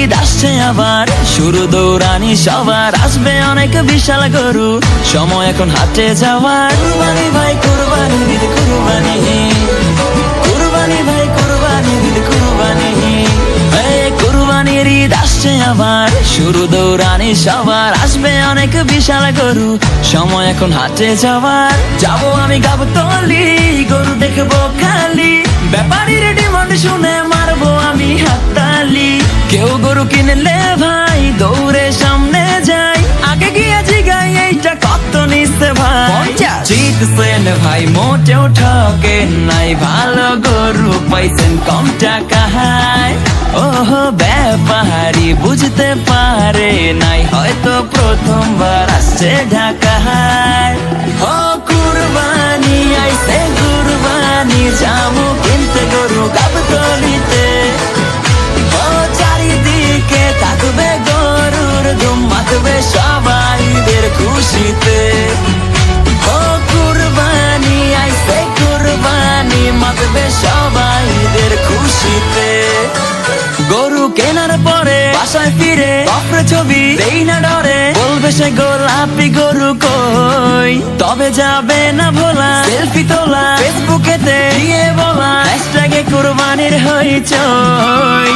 ঈদ আসছে আবার, শুরু দৌড়ানি সবার, আসবে অনেক বিশাল গরু, সময় এখন হাটে যাওয়ার। কুরবানি ভাই কুরবানি ঈদ কুরবানি, কুরবানি ভাই কুরবানি ঈদ কুরবানি, কুরবানির ঈদ আসছে আবার, শুরু দৌড়ানি সবার, আসবে অনেক বিশাল গরু, সময় এখন হাটে যাওয়ার। যাবো আমি গাবতলী, গরু দেখবো খালি, ব্যাপারীর ডিমান্ড শুনে মারবো আমি হাততালি। কেউ গরু কিনলে ভাই দৌড়ে সামনে যাই, আগে গিয়ে জিগাই এইটা কত নিচ্ছে ভাই। জিতছেন ভাই মোটেও ঠকেন নাই, ভালো গরু পাইছেন কম টাকায়। ওহো ব্যাপারী বুঝতে পারে নাই, হয়তো প্রথমবার আসছে ঢাকায়। ও কুরবানি আইছে কুরবানি, যাবো কিনতে গরু গাবতলীতে। ও চারিদিকে থাকবে গরুর ধুম, মাতবে সবাইদের খুশিতে। ও কুরবানি আইছে কুরবানি, মাতবে সবাইদের খুশিতে। গরু কেনার পরে বাসায় ফিরে কফরে ছবি দেই না ডরে, বলবে সে গোলাপি গরু কই, তবে যাবে না ভোলা সেলফি তোলা, ফেসবুকেতে দিয়ে বলা হ্যাশট্যাগে কুরবানির হইচই।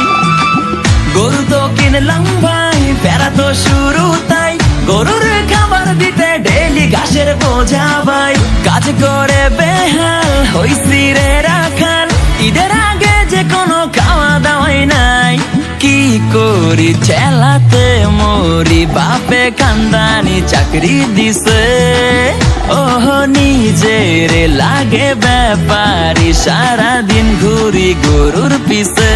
গরু তো কিনলাম ভাই, ফেরা তো শুরু তাই, গরুর খাবার দিতে ডেলি ঘাসের বোঝা ভাই, কাজ করে বেহাল হইছি রে রাখাল, ঈদের আগে যে কোনো খাওয়া দাওয়াই নাই। কি করি ঠেলাতে মরি, বাপে খানদানি চাকরি দিছে, ওহ নিজের লাগে ব্যাপারী, সারাদিন ঘুরি গরুর পিছে।